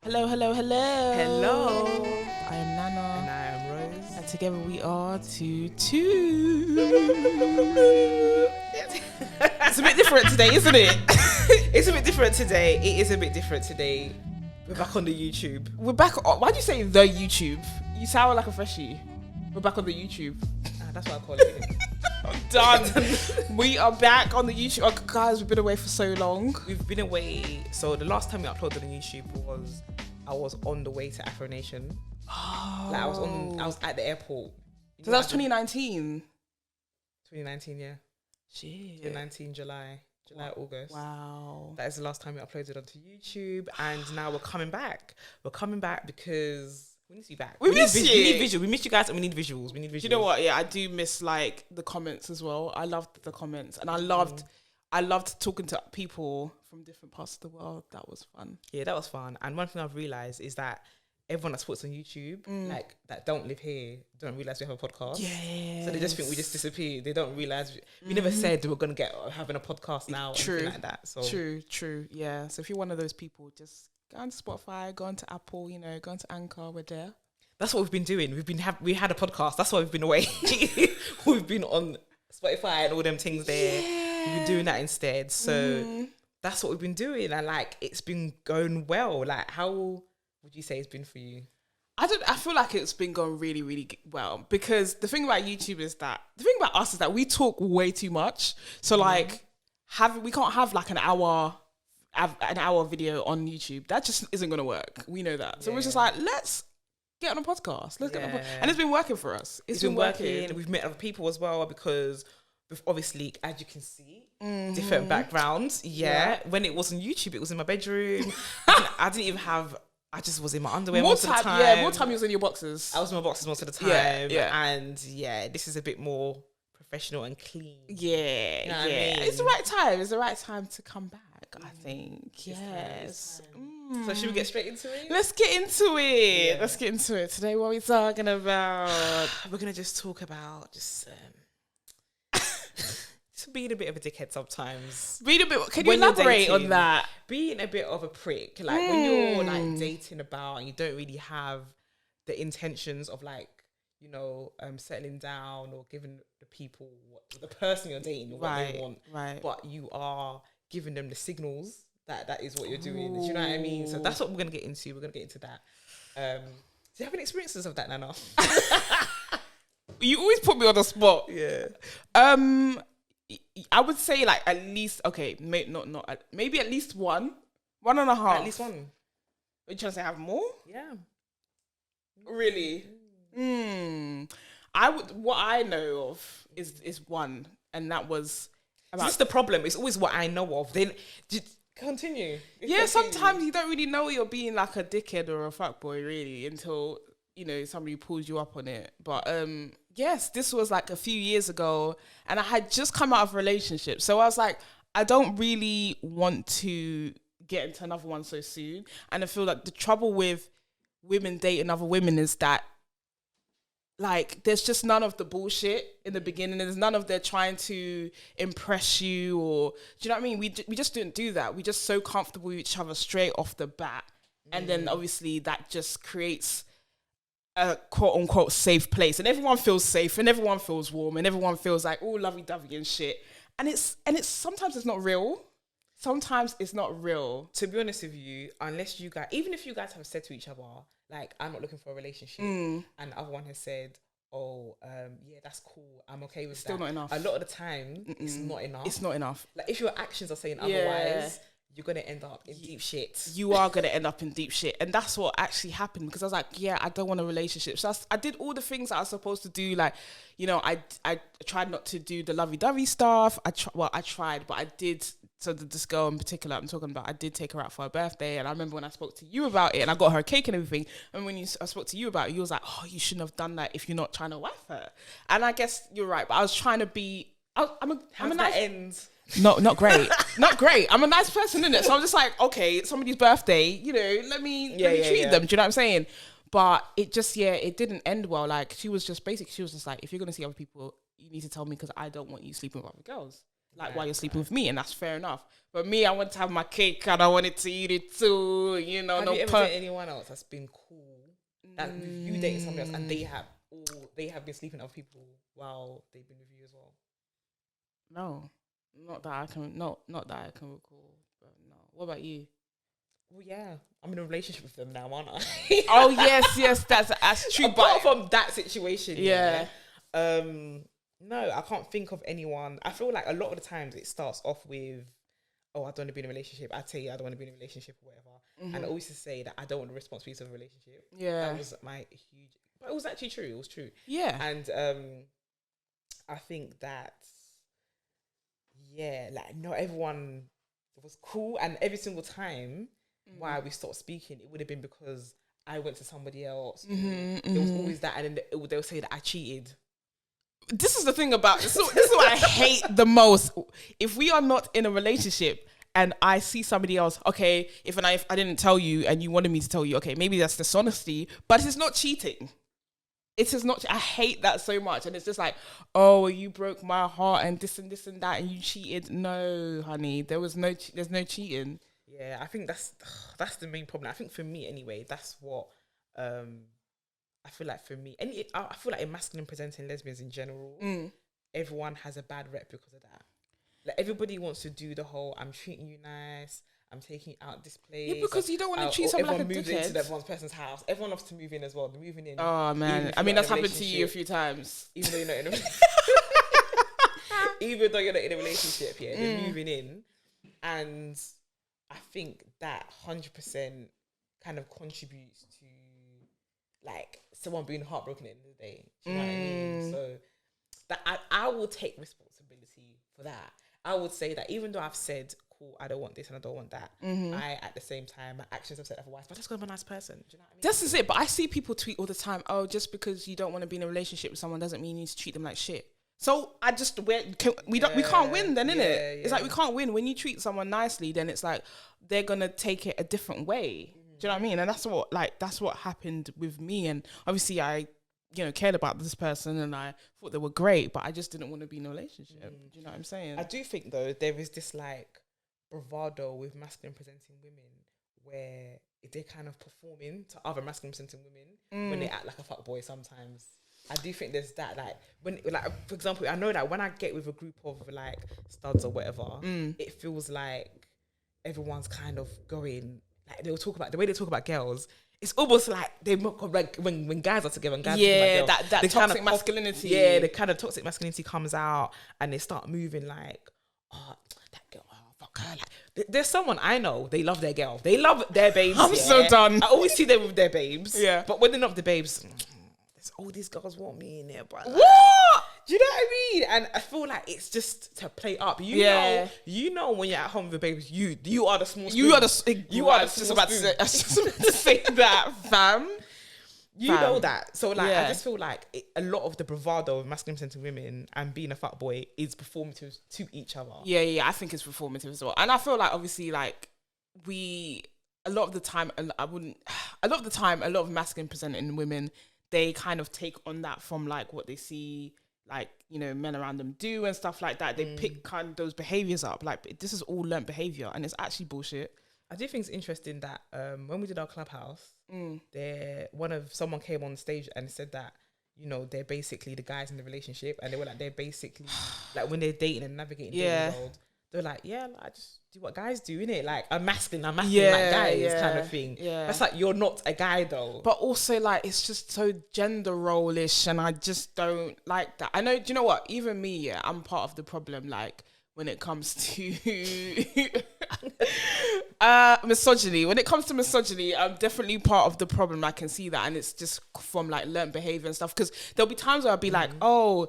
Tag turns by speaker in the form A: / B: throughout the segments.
A: Hello, hello, hello.
B: Hello.
A: I am Nana.
B: And I am Rose.
A: And together we are two. It's a bit different today, isn't it?
B: It's a bit different today. It is a bit different today. We're back on the YouTube.
A: We're back on, why'd you say the YouTube? You sound like a freshie. We're back on the YouTube.
B: That's what I call it.
A: I'm done. We are back on the YouTube. Oh, guys, we've been away for so long.
B: We've been away. So the last time we uploaded on YouTube was I was on the way to Afro Nation.
A: Oh.
B: Like I was at the airport.
A: So that was 2019.
B: 2019, yeah.
A: Shit.
B: 2019 July, August.
A: Wow.
B: That is the last time we uploaded onto YouTube, and now we're coming back. We're coming back because we need to be back.
A: We miss you.
B: We need visuals. We miss you guys, and we need visuals. We need visuals.
A: You know what? Yeah, I do miss like the comments as well. I loved the comments, and I loved talking to people from different parts of the world. That was fun.
B: Yeah, that was fun. And one thing I've realized is that everyone that supports on YouTube, like that don't live here, don't realize we have a podcast.
A: Yeah.
B: So they just think we just disappeared. They don't realize we never said we were gonna get having a podcast now.
A: True.
B: Like that. So
A: True. Yeah. So if you're one of those people, just go on to Spotify, go on to Apple, go on to Anchor. We're there.
B: that's what we've been doing. We had a podcast. That's why we've been away. We've been on Spotify and all them things there.
A: Yeah.
B: We've been doing that instead. So that's what we've been doing, and like it's been going well. Like, how would you say it's been for you?
A: I feel like it's been going really, really well, because the thing about YouTube is that the thing about us is that we talk way too much. So like we can't have like an hour video on YouTube. That just isn't going to work. We know that. So we're just like, let's get on a podcast. Let's get on a podcast. And it's been working for us. It's been working.
B: We've met other people as well, because obviously, as you can see, different backgrounds. Yeah. When it was on YouTube, it was in my bedroom. I didn't even have. I just was in my underwear most of the time.
A: Yeah, more time you was in your boxes.
B: I was in my boxes most of the time.
A: Yeah.
B: And yeah, this is a bit more professional and clean.
A: Yeah,
B: You know what I mean?
A: It's the right time. It's the right time to come back, I think. Yes.
B: So should we get straight into it?
A: Let's get into it.
B: Yeah.
A: Let's get into it. Today, what are we talking about?
B: We're going to just talk about just being a bit of a dickhead sometimes.
A: Read a bit. Can you
B: When you're
A: elaborate on
B: dating,
A: that?
B: Being a bit of a prick. Like when you're like dating about and you don't really have the intentions of like, settling down or giving the person you're dating what they want.
A: Right.
B: But you are giving them the signals that is what you're doing. Do you know what I mean? So that's what we're going to get into. We're going to get into that. Do you have any experiences of that, Nana?
A: You always put me on the spot.
B: Yeah.
A: I would say like at least, okay, maybe at least one and a half.
B: At least one.
A: Are you trying to say have more?
B: Yeah.
A: Really? What I know of is one, and that was
B: That's the problem. It's always what I know of. Then continue.
A: Yeah, sometimes you don't really know you're being like a dickhead or a fuckboy really until somebody pulls you up on it. But yes, this was like a few years ago, and I had just come out of a relationship, so I was like, I don't really want to get into another one so soon. And I feel like the trouble with women dating other women is that like there's just none of the bullshit in the beginning. There's none of their trying to impress you, or do you know what I mean? We just didn't do that. We just so comfortable with each other straight off the bat, and then obviously that just creates a quote unquote safe place, and everyone feels safe, and everyone feels warm, and everyone feels like all lovey dovey and shit. And it's sometimes it's not real. Sometimes it's not real.
B: To be honest with you, unless you guys, even if you guys have said to each other, like, I'm not looking for a relationship, and the other one has said, yeah, that's cool, I'm okay with
A: Still
B: that.
A: not enough.
B: A lot of the time, it's not enough.
A: It's not enough.
B: Like, if your actions are saying otherwise, you're going to end up in deep shit.
A: You are going to end up in deep shit. And that's what actually happened, because I was like, yeah, I don't want a relationship. So I did all the things that I was supposed to do. Like, I tried not to do the lovey-dovey stuff. I tried, but I did. So this girl in particular I'm talking about, I did take her out for her birthday. And I remember when I spoke to you about it, and I got her a cake and everything. And when I spoke to you about it, you was like, oh, you shouldn't have done that if you're not trying to wife her. And I guess you're right. But I was trying to be, I'm a nice
B: end.
A: No, not great. Not great. I'm a nice person, innit? So I'm just like, okay, somebody's birthday, let me treat them. Do you know what I'm saying? But it just, it didn't end well. Like, she was just like, if you're going to see other people, you need to tell me, because I don't want you sleeping with other girls. like while you're sleeping with me, and that's fair enough. But me, I want to have my cake and I wanted to eat it too. You know,
B: have you ever dated anyone else that's been cool? That you dated somebody else and they have been sleeping with other people while they've been with you as well?
A: No, not that I can. Not that I can recall. But no. What about you?
B: Well, yeah, I'm in a relationship with them now, aren't I?
A: Oh yes, that's true.
B: Apart from that situation,
A: yeah.
B: No, I can't think of anyone. I feel like a lot of the times it starts off with, oh, I don't want to be in a relationship. I tell you, I don't want to be in a relationship or whatever. And I always just say that I don't want the responsibilities of a relationship.
A: Yeah.
B: That was my huge, but it was actually true. It was true.
A: Yeah.
B: And I think that, yeah, like not everyone was cool. And every single time why we stopped speaking, it would have been because I went to somebody else. There was always that. And then they'll say that I cheated.
A: This is the thing about this is what I hate the most. If we are not in a relationship and I see somebody else, okay, if I didn't tell you and you wanted me to tell you, okay, maybe that's dishonesty, but it's not cheating. It is not. I hate that so much, and it's just like, oh, you broke my heart and this and that, and you cheated. No, honey, there's no cheating.
B: Yeah, I think that's the main problem. I think for me anyway, that's what I feel like for me, and I feel like in masculine presenting lesbians in general, everyone has a bad rep because of that. Like everybody wants to do the whole, I'm treating you nice, I'm taking you out this place.
A: Yeah, because you don't want to treat someone like a
B: moves
A: dickhead.
B: into everyone's person's house. Everyone loves to move in as well. They're moving in.
A: Oh man, I mean that's happened to you a few times.
B: Even though you're not in a even though you're not in a relationship, yeah, they're moving in, and I think that 100% kind of contributes to like someone being heartbroken at the end of the day. Do you know what I mean? So that I will take responsibility for that. I would say that even though I've said, cool, I don't want this and I don't want that, I at the same time my actions have said otherwise. But that's because I'm a nice person. Do you know what I mean?
A: This is it. But I see people tweet all the time, oh, just because you don't want to be in a relationship with someone doesn't mean you need to treat them like shit. So I just we can't win then, innit?
B: Yeah.
A: It's like we can't win. When you treat someone nicely, then it's like they're gonna take it a different way. Do you know what I mean? And that's what happened with me. And obviously I, cared about this person and I thought they were great, but I just didn't want to be in a relationship. Do you know what I'm saying?
B: I do think though there is this like bravado with masculine presenting women where they're kind of performing to other masculine presenting women when they act like a fuckboy sometimes. I do think there's that, like, when, like, for example, I know that when I get with a group of, like, studs or whatever, it feels like everyone's kind of going, like, they'll talk about, the way they talk about girls, it's almost like they like when guys are together and guys
A: yeah,
B: talk about girls,
A: that toxic
B: kind of
A: masculinity.
B: Yeah, the kind of toxic masculinity comes out and they start moving like, oh, that girl, oh, fuck her. Like, there's someone I know, they love their girl. They love their babes.
A: I'm so done.
B: I always see them with their babes.
A: Yeah.
B: But when they're not the babes, all these girls want me in there, but
A: What?
B: do you know what I mean? And I feel like it's just to play up. You know when you're at home with the babies, you are the small spoon.
A: You are the
B: small
A: about
B: spoon.
A: I was just about to say that, fam.
B: You know that. So like
A: Yeah.
B: I just feel like a lot of the bravado of masculine presenting women and being a fuckboy is performative to each other.
A: Yeah, I think it's performative as well. And I feel like obviously like a lot of the time a lot of masculine presenting women, they kind of take on that from like what they see like, men around them do and stuff like that. They pick kind of those behaviors up. Like this is all learnt behavior and it's actually bullshit.
B: I do think it's interesting that when we did our clubhouse, someone came on stage and said that, they're basically the guys in the relationship, and they were like, they're basically like when they're dating and navigating the dating world, they're like, yeah, like, I just do what guys do, innit? Like I'm masculine like guys kind of thing. Yeah. That's like, you're not a guy though.
A: But also like, it's just so gender role-ish and I just don't like that. I know, do you know what? Even me, I'm part of the problem, like when it comes to misogyny. When it comes to misogyny, I'm definitely part of the problem. I can see that. And it's just from like learned behavior and stuff. Because there'll be times where I'll be like, oh,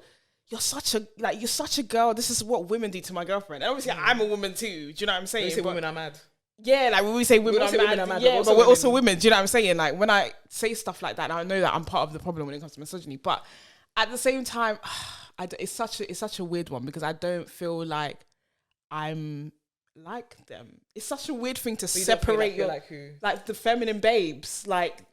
A: you're such a girl. This is what women do to my girlfriend. And obviously, I'm a woman too. Do you know what I'm saying?
B: When you say women are mad.
A: Yeah, like when we say women are mad. Yeah, but we're also women. Do you know what I'm saying? Like when I say stuff like that, I know that I'm part of the problem when it comes to misogyny. But at the same time, it's such a weird one because I don't feel like I'm like them. It's such a weird thing to separate your
B: like who?
A: Like the feminine babes. Like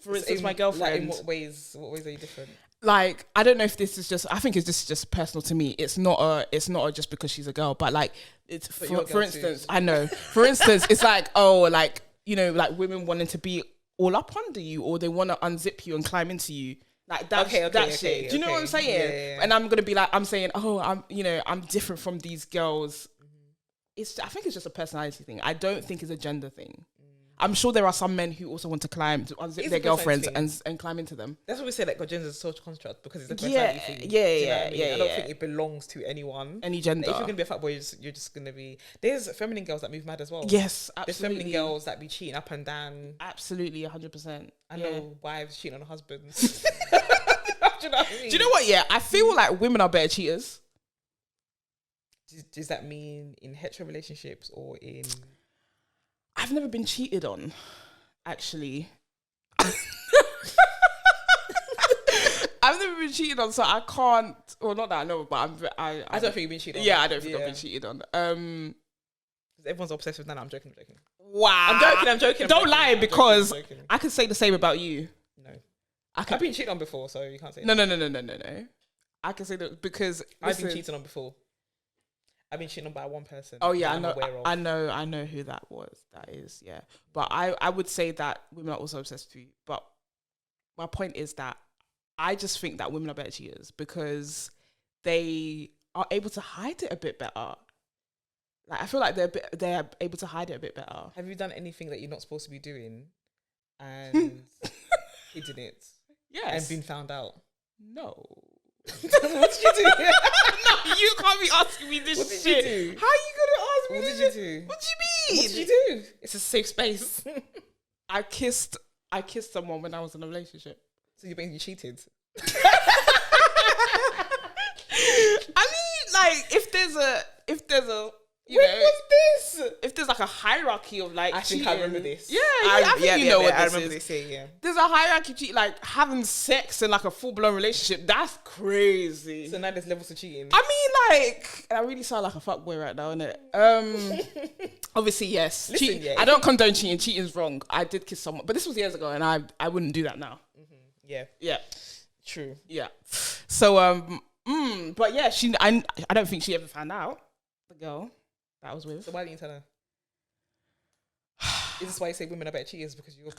A: for instance, my girlfriend.
B: Like in what ways are you different?
A: like, I don't know if this is just, I think it's just personal to me. It's not just because she's a girl, but like, it's for instance, too. I know, for instance, it's like, oh, like, you know, like women wanting to be all up under you, or they want to unzip you and climb into you. Like that, shit. Do you know what I'm saying? Yeah. And I'm gonna be like, I'm saying, oh, I'm different from these girls. I think it's just a personality thing. I don't think it's a gender thing. I'm sure there are some men who also want to unzip their girlfriends and climb into them.
B: That's what we say, like, gender is a social construct because it's a personality thing. I don't think it belongs to anyone.
A: Any gender.
B: If you're going to be a fuckboy, you're just going to be... There's feminine girls that move mad as well.
A: Yes, absolutely.
B: There's feminine girls that be cheating up and down.
A: Absolutely, 100%.
B: I know wives cheating on husbands. Do you know what I mean?
A: Do you know what? Yeah, I feel like women are better cheaters.
B: Does that mean in hetero relationships or in...
A: I've never been cheated on, actually. I've never been cheated on, so I can't. Well, not that I know, but I
B: don't think you've been cheated on.
A: Yeah, I don't think I've been cheated on.
B: Everyone's obsessed with that. I'm joking.
A: Wow.
B: I'm joking.
A: Don't lie, because I could say the same about you.
B: No, I've been cheated on before, so you can't say.
A: No. I can say that because
B: I've been cheated on before. I've been cheated on by one person.
A: Oh yeah, I know who that was. That is, yeah. But I would say that women are also obsessed with you. But my point is that I just think that women are better cheaters because they are able to hide it a bit better. Like, I feel like they're able to hide it a bit better.
B: Have you done anything that you're not supposed to be doing and hidden it?
A: Yes.
B: And been found out?
A: No.
B: What did you do?
A: No, you can't be asking me this shit.
B: What did you do?
A: How are you going to ask me
B: this?
A: What
B: did you do?
A: What do you mean?
B: What did you do? It's a safe space.
A: I kissed someone when I was in a relationship.
B: So you basically cheated?
A: I mean, like, if there's a
B: when was this?
A: If there's like a hierarchy of like,
B: I think I remember this.
A: Yeah, I think you know what this
B: I remember
A: is.
B: this. Yeah.
A: There's a hierarchy, like having sex in like a full blown relationship. That's crazy.
B: So now there's levels of cheating.
A: I mean, like, I really sound like a fuckboy right now, innit? Obviously, yes.
B: Listen, yeah,
A: I don't condone cheating. Cheating's wrong. I did kiss someone, but this was years ago, and I wouldn't do that now.
B: Yeah.
A: Yeah.
B: True.
A: Yeah. So but yeah, I don't think she ever found out, the girl that I was with.
B: So why didn't you tell her? Is this why you say women are better cheaters? Because you're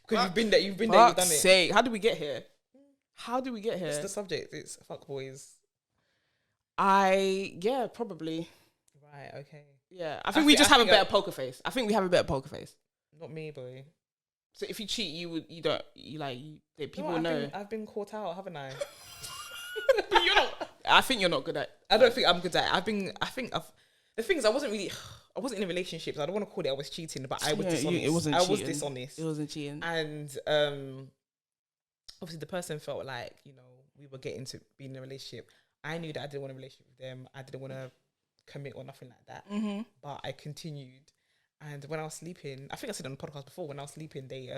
B: because you've been there, you've done it.
A: Sake. How did we get here?
B: It's the subject. It's fuckboys.
A: Yeah, probably.
B: Right, okay.
A: Yeah. I think we just have a better poker face. I think we have a better poker face.
B: Not me, boy.
A: So if you cheat, people will know.
B: I've been caught out, haven't I?
A: But you're not. I think you're not good at.
B: I don't think I'm good at. The thing is, I wasn't in a relationship. So I don't want to call it I was cheating, but I was dishonest.
A: It wasn't
B: I
A: cheating.
B: was dishonest.
A: It wasn't cheating.
B: And obviously the person felt like, we were getting to be in a relationship. I knew that I didn't want a relationship with them. I didn't want to commit or nothing like that. Mm-hmm. But I continued. And when I was sleeping, I think I said on the podcast before, when I was sleeping, they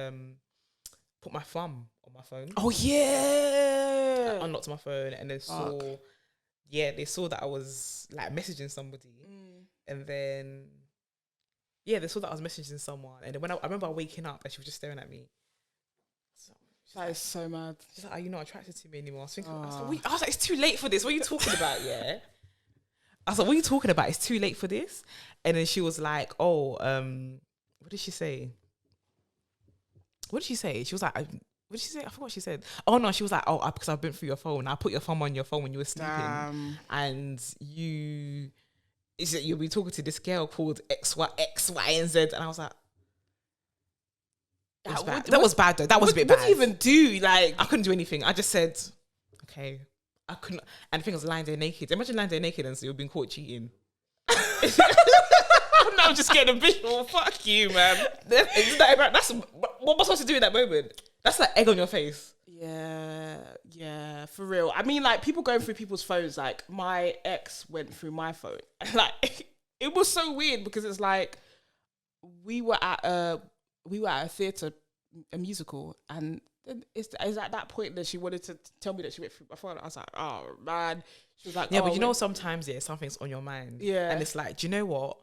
B: put my thumb on my phone.
A: Oh, yeah.
B: I unlocked my phone and then they saw that I was like messaging somebody. And then, they saw that I was messaging someone. And then when I remember waking up and she was just staring at me.
A: That is so mad.
B: She's like, are you not attracted to me anymore? I was thinking, I was like, it's too late for this. What are you talking about? Yeah. I was like, what are you talking about? It's too late for this. And then she was like, what did she say? She was like, what did she say? I forgot what she said. Oh no, she was like, because I've been through your phone. I put your thumb on your phone when you were sleeping. And you'll be talking to this girl called X, Y, and Z. And I was like, that was bad though. That was a bit bad.
A: What do you even do? Like,
B: I couldn't do anything. I just said, okay. I couldn't. And the thing was lying there naked. Imagine lying there naked and so you're being caught cheating.
A: No, I'm just getting a visual. Fuck you, man.
B: What am I supposed to do in that moment? That's like egg on your face.
A: Yeah, for real. I mean, like, people going through people's phones. Like, my ex went through my phone. Like, it was so weird because it's like we were at a theatre, a musical, and it's at that point that she wanted to tell me that she went through my phone. I was like, oh man. She was like,
B: yeah, but sometimes something's on your mind.
A: Yeah,
B: and it's like, do you know what?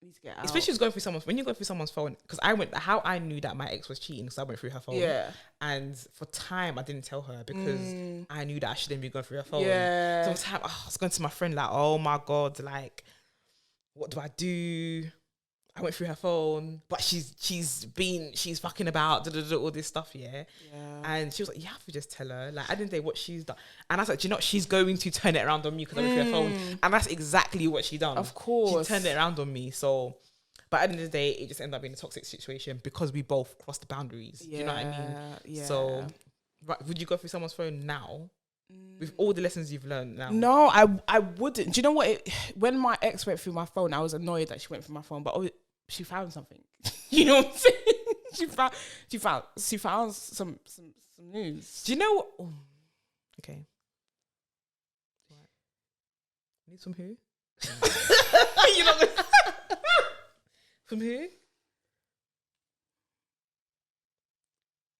A: need to get out.
B: Especially when you go through someone's phone, because how I knew that my ex was cheating, because I went through her phone.
A: Yeah.
B: And for time, I didn't tell her because I knew that I shouldn't be going through her phone.
A: Yeah.
B: So time, I was going to my friend like, oh my God, like, what do I do? I went through her phone, but she's fucking about all this stuff, yeah. And she was like, you have to just tell her. Like, I didn't say what she's done. And I was like, do you know what? She's going to turn it around on me because I went through her phone. And that's exactly what she done.
A: Of course.
B: She turned it around on me. So, but at the end of the day, it just ended up being a toxic situation because we both crossed the boundaries.
A: Yeah.
B: Do you know what I mean?
A: Yeah.
B: So, right, would you go through someone's phone now? With all the lessons you've learned now?
A: No, I wouldn't. Do you know what? When my ex went through my phone, I was annoyed that she went through my phone, but she found something. You know what I'm saying? she found some news.
B: Do you know what? Oh, okay. Right. Need some who? You know from who?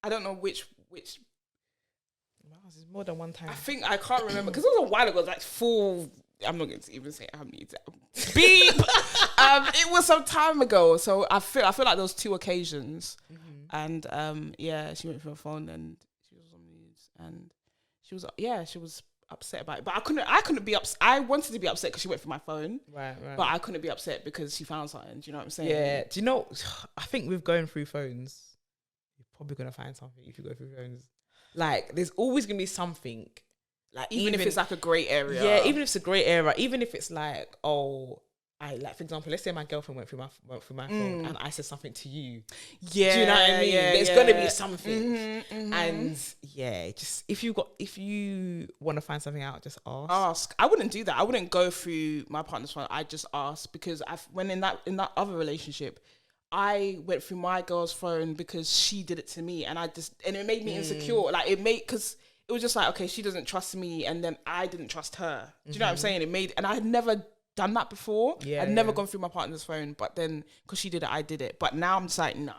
A: I don't know which.
B: Wow, this is more than one time.
A: I think I can't remember because it was a while ago. Like 4. I'm not going to even say how many. Beep. It was some time ago, so I feel like there was 2 occasions, and she went for a phone and she was on news, and she was upset about it. But I couldn't be upset. I wanted to be upset because she went for my phone,
B: right.
A: But I couldn't be upset because she found something. Do you know what I'm saying?
B: Yeah. Do you know? I think with going through phones, you're probably gonna find something if you go through phones. Like, there's always gonna be something. Like,
A: even if it's like a grey area.
B: Yeah, even if it's a grey area, even if it's like, oh, for example, let's say my girlfriend went through my phone and I said something to you.
A: Yeah.
B: Do you know what I mean?
A: Yeah,
B: there's gonna be something. And just if you want to find something out, just ask.
A: I wouldn't do that. I wouldn't go through my partner's phone. I just ask because when in that other relationship, I went through my girl's phone because she did it to me, and it made me insecure. Like, because it was just like, okay, she doesn't trust me, and then I didn't trust her. Do you know what I'm saying? And I had never done that before.
B: Yeah,
A: I'd never gone through my partner's phone, but then because she did it, I did it. But now I'm just like, nah,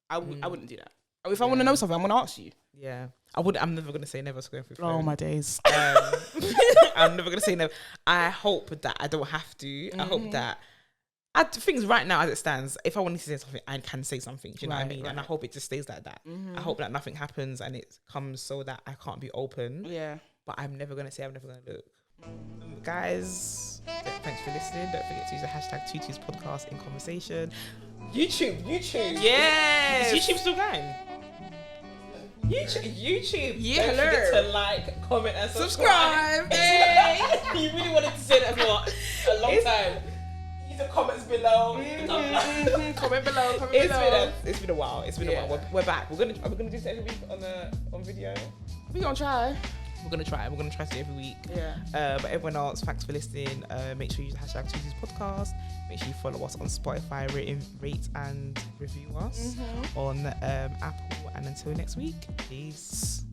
A: I wouldn't do that. If I want to know something, I'm gonna ask you.
B: Yeah, I'm never gonna say never to go through phone.
A: Oh my days.
B: I'm never gonna say never. I hope that I don't have to. I hope that. Things right now as it stands, if I wanted to say something, I can say something. Do you know what I mean? Right. And I hope it just stays like that. I hope that nothing happens and it comes so that I can't be open.
A: Yeah.
B: But I'm never going to say, I'm never going to look. Guys, thanks for listening. Don't forget to use the hashtag Tutu's podcast in conversation. YouTube.
A: Yes.
B: Is YouTube still going? YouTube.
A: Yeah,
B: Don't forget to like, comment, and subscribe.
A: Hey.
B: You really wanted to say that for a long time. The comments below.
A: Comment below.
B: It's been a while. We're back. Are we gonna do this every week on video?
A: We're gonna try.
B: We're gonna try to do every week.
A: Yeah.
B: But everyone else, thanks for listening. Make sure you use the hashtag Tutu's podcast. Make sure you follow us on Spotify, rate and review us on Apple. And until next week, peace.